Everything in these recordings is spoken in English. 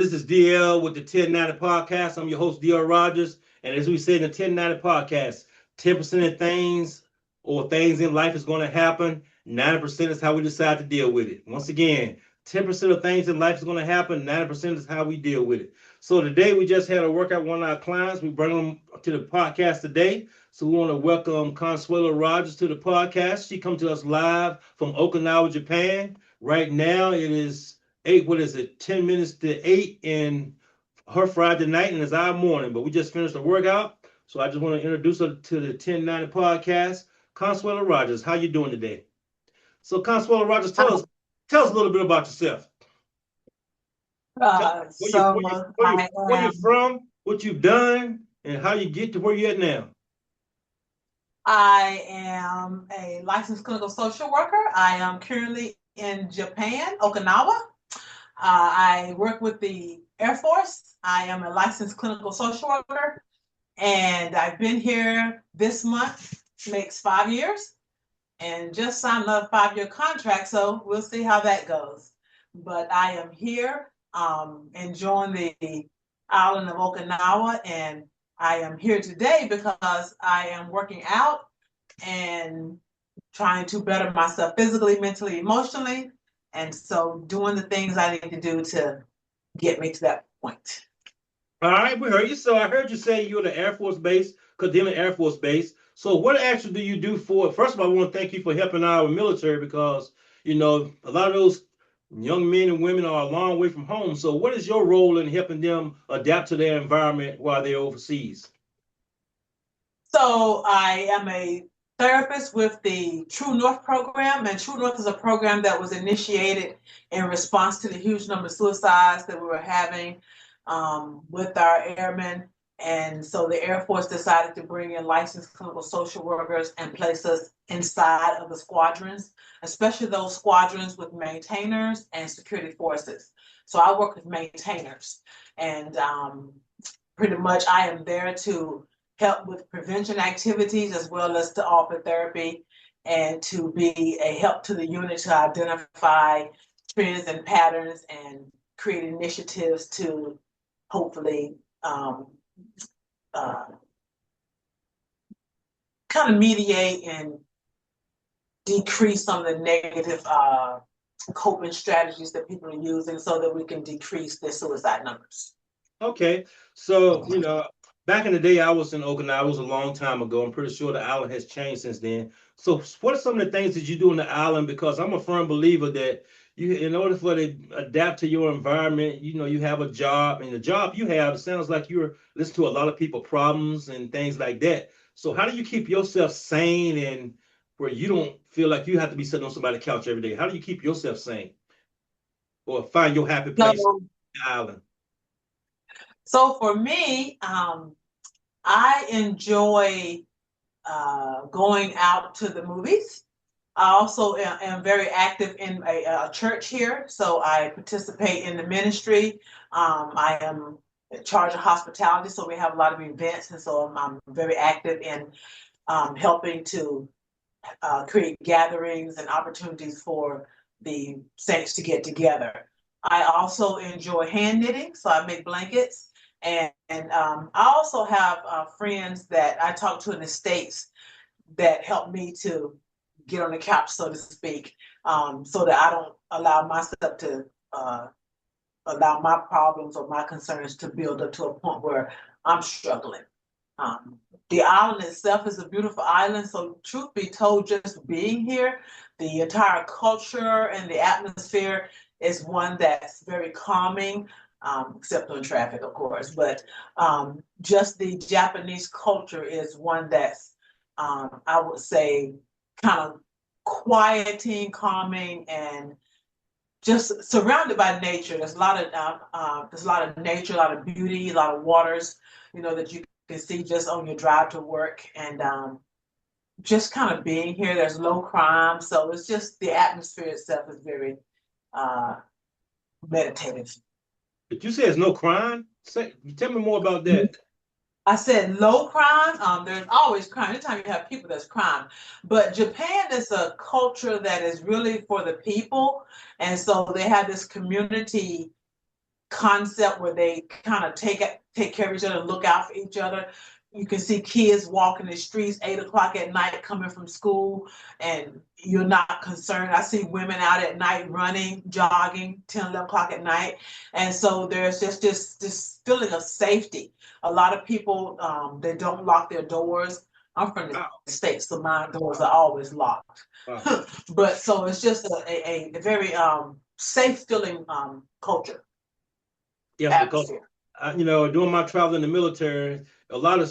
This is DL with the 1090 podcast. I'm your host, DL Rogers. And as we said in the 1090 podcast, 10% of things or things in life is going to happen. 90% is how we decide to deal with it. Once again, 10% of things in life is going to happen. 90% is how we deal with it. So today we just had a workout with one of our clients. We bring them to the podcast today. So we want to welcome Consuelo Rogers to the podcast. She comes to us live from Okinawa, Japan. Right now it is 10 minutes to 8 in her Friday night, and it's our morning, but we just finished the workout. So I just want to introduce her to the 1090 podcast. Consuelo Rogers, how you doing today? So Consuelo Rogers, tell us a little bit about yourself. Where you're from, what you've done, and how you get to where you're at now. I am a licensed clinical social worker. I am currently in Japan, Okinawa. I work with the Air Force. I am a licensed clinical social worker, and I've been here this month, makes 5 years, and just signed another 5-year contract, so we'll see how that goes. But I am here enjoying the island of Okinawa, and I am here today because I am working out and trying to better myself physically, mentally, emotionally. And so doing the things I need to do to get me to that point. All right, we heard you. So I heard you say you're the Air Force Base, Kadena Air Force Base. So what actually do you do for, first of all, I want to thank you for helping our military because, a lot of those young men and women are a long way from home. So what is your role in helping them adapt to their environment while they're overseas? So I am a therapist with the True North program, and True North is a program that was initiated in response to the huge number of suicides that we were having with our airmen. And so the Air Force decided to bring in licensed clinical social workers and place us inside of the squadrons, especially those squadrons with maintainers and security forces. So I work with maintainers, and pretty much I am there to help with prevention activities as well as to offer therapy and to be a help to the unit to identify trends and patterns and create initiatives to hopefully kind of mediate and decrease some of the negative coping strategies that people are using so that we can decrease their suicide numbers. Okay, so, back in the day, I was in Okinawa. It was a long time ago. I'm pretty sure the island has changed since then. So what are some of the things that you do on the island? Because I'm a firm believer that in order for to adapt to your environment, you have a job, and the job you have, it sounds like you're listening to a lot of people's problems and things like that. So how do you keep yourself sane and where you don't feel like you have to be sitting on somebody's couch every day? How do you keep yourself sane or find your happy place on the island? So for me, I enjoy going out to the movies. I also am very active in a church here, so I participate in the ministry. I am in charge of hospitality, so we have a lot of events, and so I'm very active in helping to create gatherings and opportunities for the saints to get together. I also enjoy hand knitting, so I make blankets. And I also have friends that I talk to in the States that help me to get on the couch, so to speak, so that I don't allow myself to allow my problems or my concerns to build up to a point where I'm struggling. The island itself is a beautiful island, so truth be told, just being here, the entire culture and the atmosphere is one that's very calming. Except on traffic, of course, but just the Japanese culture is one that's, I would say, kind of quieting, calming, and just surrounded by nature. There's a lot of nature, a lot of beauty, a lot of waters, that you can see just on your drive to work, and just kind of being here. There's low crime, so it's just the atmosphere itself is very meditative. But you say there's no crime? Tell me more about that. I said low crime. There's always crime. Anytime you have people, there's crime. But Japan is a culture that is really for the people. And so they have this community concept where they kind of take care of each other and look out for each other. You can see kids walking the streets 8 o'clock at night coming from school, and you're not concerned. I see women out at night running, jogging, 10, 11 o'clock at night. And so there's just this feeling of safety. A lot of people, they don't lock their doors. I'm from the States, so my doors are always locked. Wow. But so it's just a very safe feeling culture. Yeah, because during my travel in the military, a lot of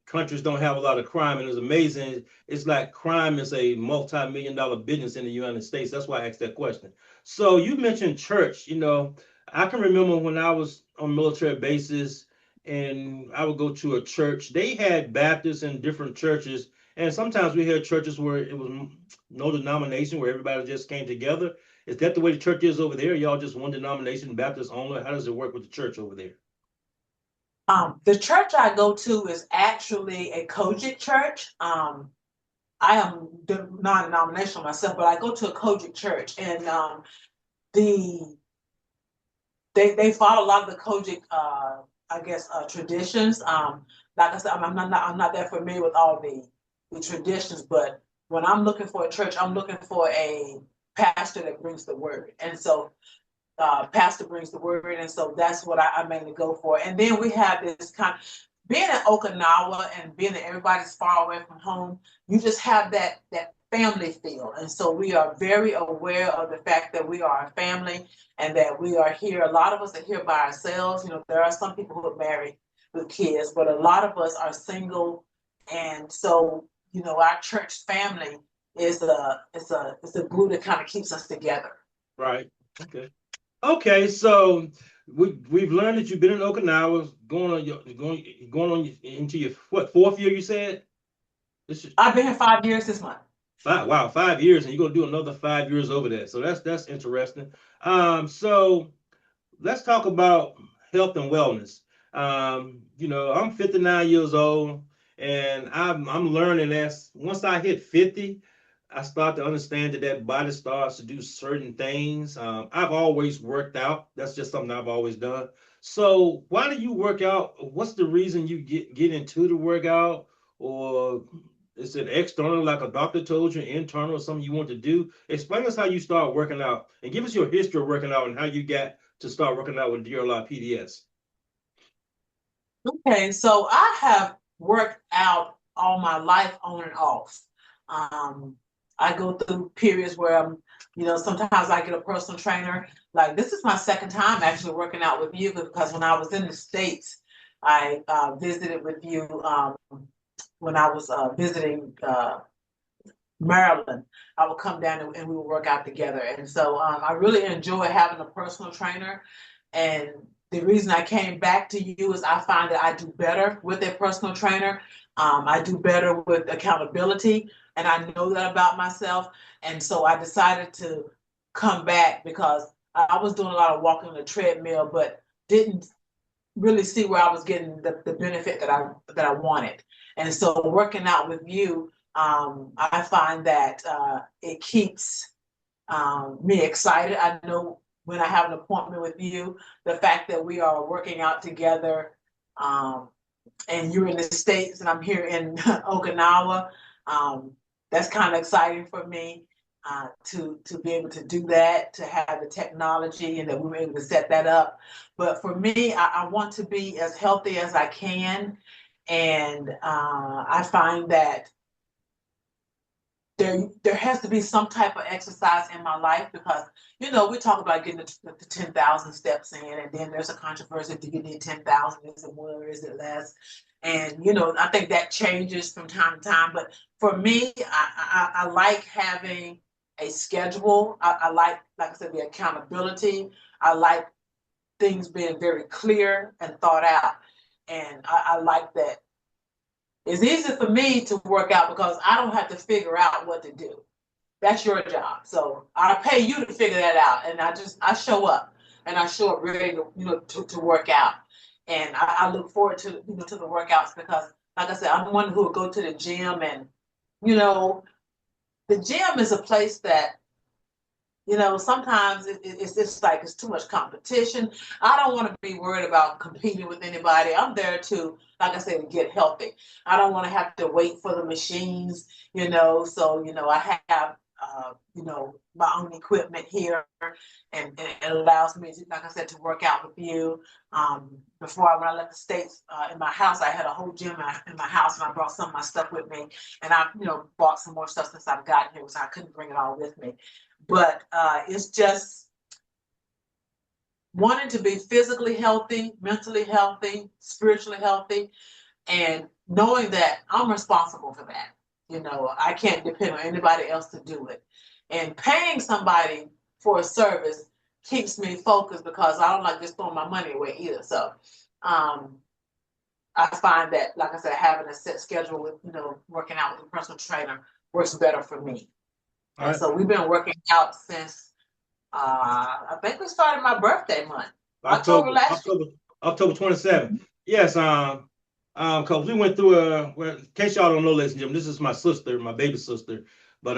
countries don't have a lot of crime, and it's amazing. It's like crime is a multi-million-dollar business in the United States. That's why I asked that question. So you mentioned church. I can remember when I was on military bases, and I would go to a church. They had Baptists in different churches, and sometimes we had churches where it was no denomination, where everybody just came together. Is that the way the church is over there? Y'all just one denomination, Baptist only? How does it work with the church over there? The church I go to is actually a Kojic church. I am non-denominational myself, but I go to a Kojic church, and they follow a lot of the Kojic, traditions. Like I said, I'm not that familiar with all the traditions, but when I'm looking for a church, I'm looking for a pastor that brings the word. And so pastor brings the word, and so that's what I mainly go for. And then we have this kind of, being in Okinawa and being that everybody's far away from home, you just have that family feel. And so we are very aware of the fact that we are a family and that we are here. A lot of us are here by ourselves. There are some people who are married with kids, but a lot of us are single. And so, our church family is a glue that kind of keeps us together. Right. Okay. So we've learned that you've been in Okinawa, going into your fourth year, you said? I've been here 5 years this month. Wow, 5 years, and you're gonna do another 5 years over there. So that's interesting. So let's talk about health and wellness. I'm 59 years old, and I'm learning that once I hit 50, I start to understand that body starts to do certain things. I've always worked out. That's just something I've always done. So why do you work out? What's the reason you get into the workout? Or is it external, like a doctor told you, internal, or something you want to do? Explain us how you start working out, and give us your history of working out and how you got to start working out with DLR-PDS. Okay, so I have worked out all my life on and off. I go through periods where sometimes I get a personal trainer. Like, this is my second time actually working out with you, because when I was in the States, I visited with you when I was visiting Maryland. I would come down and we would work out together. And so I really enjoy having a personal trainer. And the reason I came back to you is I find that I do better with a personal trainer. I do better with accountability, and I know that about myself. And so I decided to come back because I was doing a lot of walking on the treadmill, but didn't really see where I was getting the benefit that I wanted. And so working out with you, I find that it keeps me excited. I know when I have an appointment with you, the fact that we are working out together, and you're in the States and I'm here in Okinawa, that's kind of exciting for me to be able to do that, to have the technology, and that we were able to set that up. But for me, I want to be as healthy as I can, and I find that there has to be some type of exercise in my life, because we talk about getting the 10,000 steps in, and then there's a controversy: do you need 10,000? Is it more? Is it less? And I think that changes from time to time. But for me, I like having a schedule. I like I said, the accountability. I like things being very clear and thought out, and I like that. It's easy for me to work out because I don't have to figure out what to do. That's your job. So I pay you to figure that out. And I show up, and I show up ready to work out. And I look forward to to the workouts, because like I said, I'm one who will go to the gym, and the gym is a place that sometimes it's just like it's too much competition. I don't want to be worried about competing with anybody. I'm there to, like I said, to get healthy. I don't want to have to wait for the machines, So, I have, my own equipment here, and it allows me to, like I said, to work out with you. When I left the States, in my house, I had a whole gym in my house, and I brought some of my stuff with me. And I, bought some more stuff since I've gotten here, so I couldn't bring it all with me. But it's just wanting to be physically healthy, mentally healthy, spiritually healthy, and knowing that I'm responsible for that. I can't depend on anybody else to do it. And paying somebody for a service keeps me focused, because I don't like just throwing my money away either. So I find that, like I said, having a set schedule with, working out with a personal trainer works better for me. All And right. so we've been working out since I think we started my birthday month, October last year. October 27th. Yes, cause we went through well, in case y'all don't know, ladies and gentlemen, this is my sister, my baby sister. But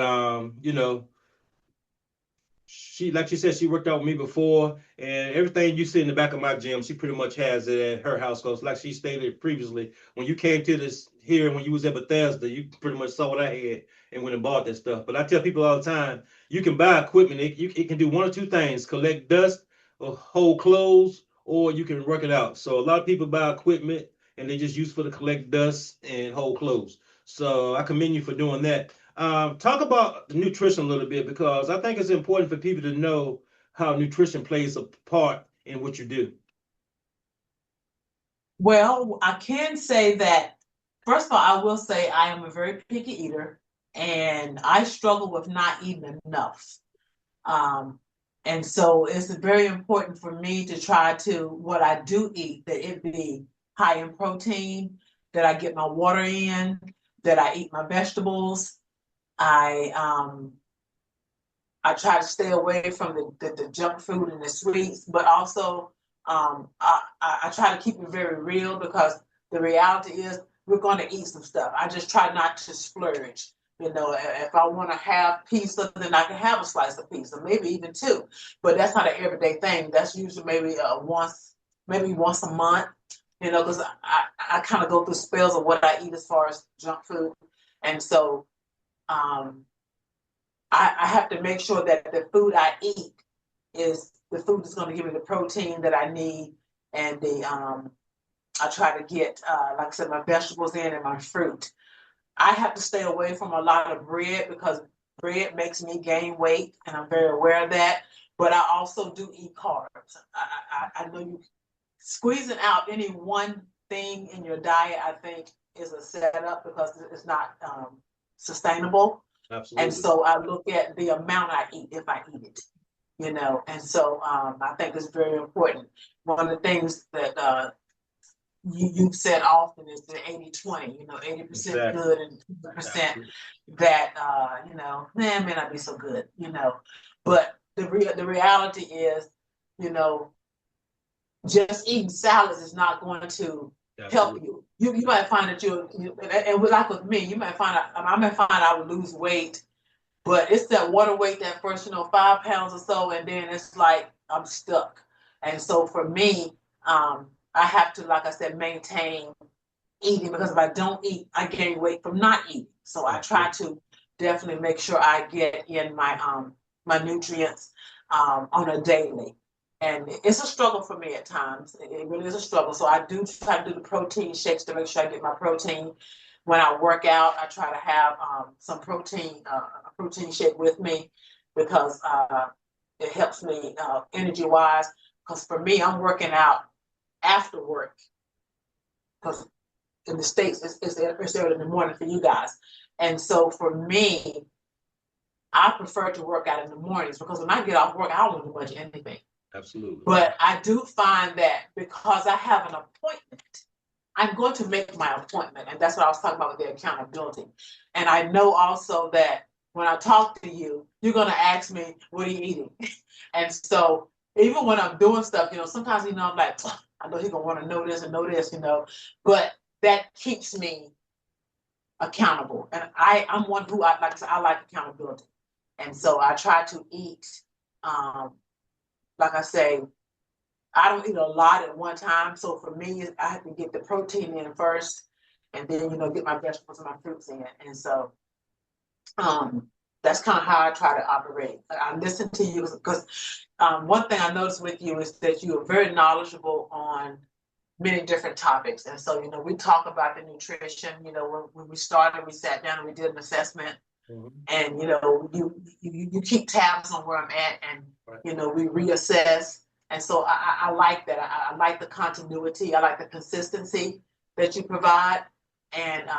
she, like she said, she worked out with me before, and everything you see in the back of my gym, she pretty much has it at her house. Cause like she stated previously, when you came to this here, when you was at Bethesda, you pretty much saw what I had and went and bought that stuff. But I tell people all the time, you can buy equipment. It can do one or two things: collect dust or hold clothes, or you can work it out. So a lot of people buy equipment and they just use for to collect dust and hold clothes. So I commend you for doing that. Talk about the nutrition a little bit, because I think it's important for people to know how nutrition plays a part in what you do. Well, I can say that, first of all, I will say I am a very picky eater, and I struggle with not eating enough. Um, and so it's very important for me to try to, what I do eat, that it be high in protein, that I get my water in, that I eat my vegetables. I I try to stay away from the junk food and the sweets, but also I try to keep it very real, because the reality is we're going to eat some stuff. I just try not to splurge. If I want to have pizza, then I can have a slice of pizza, maybe even two. But that's not an everyday thing. That's usually maybe once a month. Because I kind of go through spells of what I eat as far as junk food, and so um, I have to make sure that the food I eat is the food that's going to give me the protein that I need, and I try to get, like I said, my vegetables in and my fruit. I have to stay away from a lot of bread, because bread makes me gain weight, and I'm very aware of that. But I also do eat carbs. I know you squeezing out any one thing in your diet, I think, is a setup, because it's not sustainable. And Absolutely. so I look at the amount I eat, if I eat it, and so I think it's very important. One of the things that you've said often is the 80-20, 80% Exactly. good and 20% Absolutely. that, man, may not be so good, But the reality is, you know, just eating salads is not going to help Absolutely. you. You might find that and like with me, you might find I might find I would lose weight, but it's that water weight, that first, 5 pounds or so, and then it's like I'm stuck. And so for me, I have to, like I said, maintain eating, because if I don't eat, I gain weight from not eating. So I try Absolutely. to definitely make sure I get in my nutrients on a daily. And it's a struggle for me at times. It really is a struggle. So I do try to do the protein shakes to make sure I get my protein. When I work out, I try to have some protein, a protein shake with me, because it helps me energy wise. Because for me, I'm working out after work, because in the States, it's early in the morning for you guys. And so for me, I prefer to work out in the mornings, because when I get off work, I don't do much anything. Absolutely. But I do find that because I have an appointment, I'm going to make my appointment. And that's what I was talking about with the accountability. And I know also that when I talk to you, you're going to ask me, what are you eating? And so even when I'm doing stuff, sometimes, I'm like, I know he's going to want to know this, but that keeps me accountable. And I'm one who, like I said, I like accountability. And so I try to eat Like I say, I don't eat a lot at one time. So for me, I have to get the protein in first and then, get my vegetables and my fruits in. And so that's kind of how I try to operate. I listen to you because one thing I noticed with you is that you are very knowledgeable on many different topics. And so, we talk about the nutrition. When we started, we sat down and we did an assessment. Mm-hmm. And, you keep tabs on where I'm at and, right. We reassess. And so I like that. I like the continuity. I like the consistency that you provide. And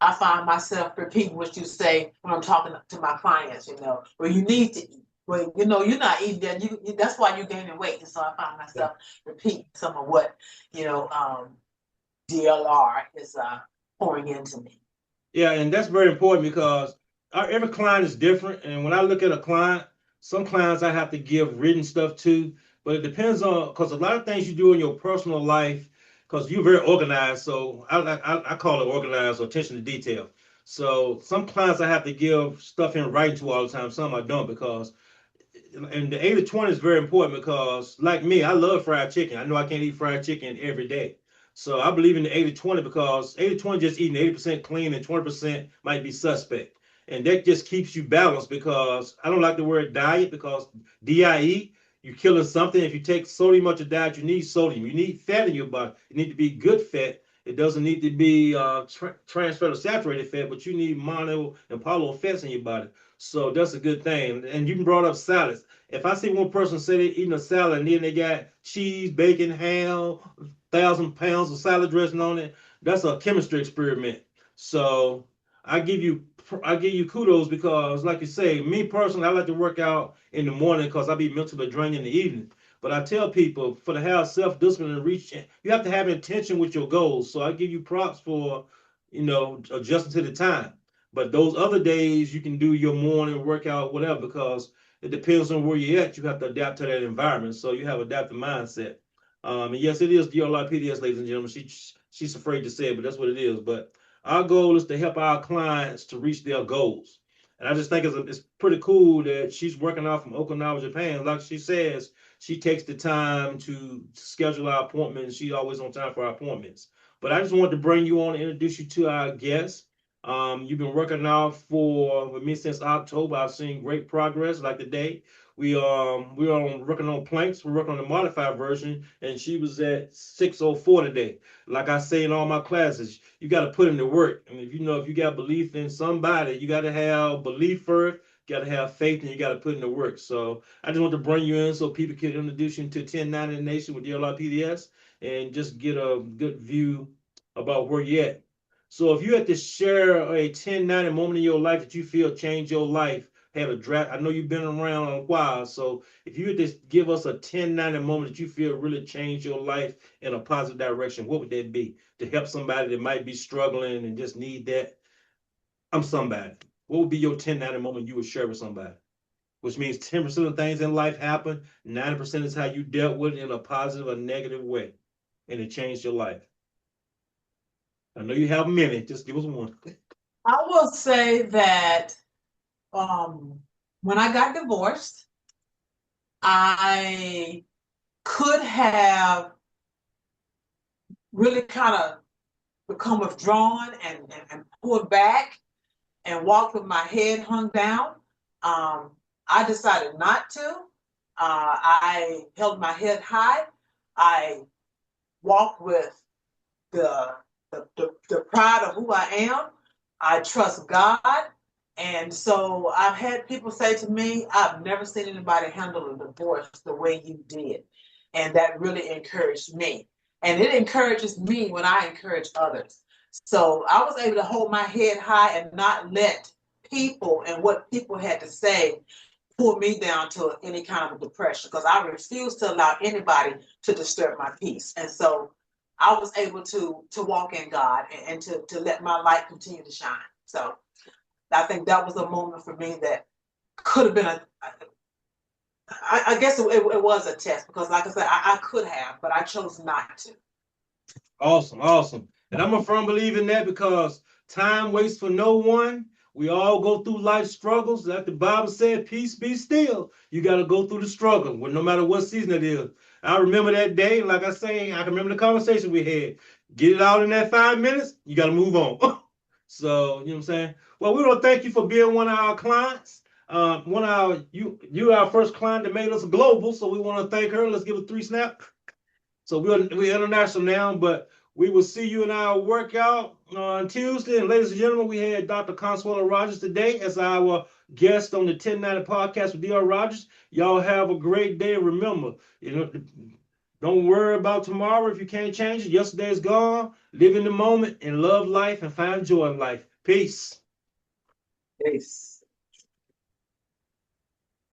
I find myself repeating what you say when I'm talking to my clients, where you need to eat. Well, you're not eating that. That's why you're gaining weight. And so I find myself repeating some of what, DLR is pouring into me. Yeah, and that's very important because every client is different. And when I look at a client, some clients I have to give written stuff to, but it depends on, because a lot of things you do in your personal life, because you're very organized. So I call it organized or attention to detail. So some clients I have to give stuff in writing to all the time. Some I don't because, and the 80-20 is very important because, like me, I love fried chicken. I know I can't eat fried chicken every day. So I believe in the 80-20 because 80-20 just eating 80% clean and 20% might be suspect. And that just keeps you balanced because I don't like the word diet because DIE, you're killing something. If you take sodium out your diet, you need sodium. You need fat in your body. It needs to be good fat. It doesn't need to be trans fat or saturated fat, but you need mono and poly fats in your body. So that's a good thing. And you brought up salads. If I see one person say they're eating a salad and then they got cheese, bacon, ham, 1,000 pounds of salad dressing on it, that's a chemistry experiment. So I give you kudos because, like you say, me personally, I like to work out in the morning because I be mentally drained in the evening. But I tell people for to have self-discipline and reach, you have to have intention with your goals. So I give you props for, adjusting to the time. But those other days you can do your morning workout, whatever, because it depends on where you're at. You have to adapt to that environment. So you have adaptive mindset. And yes, it is DLR-PDS, ladies and gentlemen. She's afraid to say it, but that's what it is. But our goal is to help our clients to reach their goals. And I just think it's pretty cool that she's working out from Okinawa, Japan. Like she says, she takes the time to schedule our appointments. She's always on time for our appointments. But I just wanted to bring you on and introduce you to our guest. You've been working out with me since October. I've seen great progress. Like today, we are working on planks. We're working on the modified version, and she was at 604 today. Like I say in all my classes, you got to put in the work. And if you got belief in somebody, you got to have belief first. You got to have faith, and you got to put in the work. So I just want to bring you in so people can introduce you to 1090 Nation with DLR-PDS and just get a good view about where you're at. So if you had to share a 1090 moment in your life that you feel changed your life, had a draft, I know you've been around a while, so if you had to give us a 1090 moment that you feel really changed your life in a positive direction, what would that be to help somebody that might be struggling and just need that? I'm somebody. What would be your 1090 moment you would share with somebody? Which means 10% of things in life happen, 90% is how you dealt with it in a positive or negative way, and it changed your life. I know you have many. Just give us one. I will say that when I got divorced, I could have really kind of become withdrawn and pulled back and walked with my head hung down. I decided not to. I held my head high. I walked with the pride of who I am. I trust God. And so I've had people say to me, I've never seen anybody handle a divorce the way you did. And that really encouraged me. And it encourages me when I encourage others. So I was able to hold my head high and not let people and what people had to say pull me down to any kind of depression, because I refuse to allow anybody to disturb my peace. And so I was able to walk in God and to let my light continue to shine. So I think that was a moment for me that could have been I guess it was a test, because like I said, I could have, but I chose not to. Awesome. And I'm a firm believer in that because time waits for no one. We all go through life struggles. Like the Bible said, peace be still. You got to go through the struggle, no matter what season it is. I remember that day, like I say, I can remember the conversation we had. Get it out in that 5 minutes, you got to move on. So, you know what I'm saying? Well, we want to thank you for being one of our clients. One of our you our first client that made us global, so we want to thank her. Let's give a 3 snap. So we're international now, but we will see you in our workout on Tuesday. And ladies and gentlemen, we had Dr. Consuelo Rogers today as our guest on the 1090 podcast with DR Rogers. Y'all have a great day. Remember, don't worry about tomorrow if you can't change it. Yesterday is gone. Live in the moment and love life and find joy in life. Peace. Peace.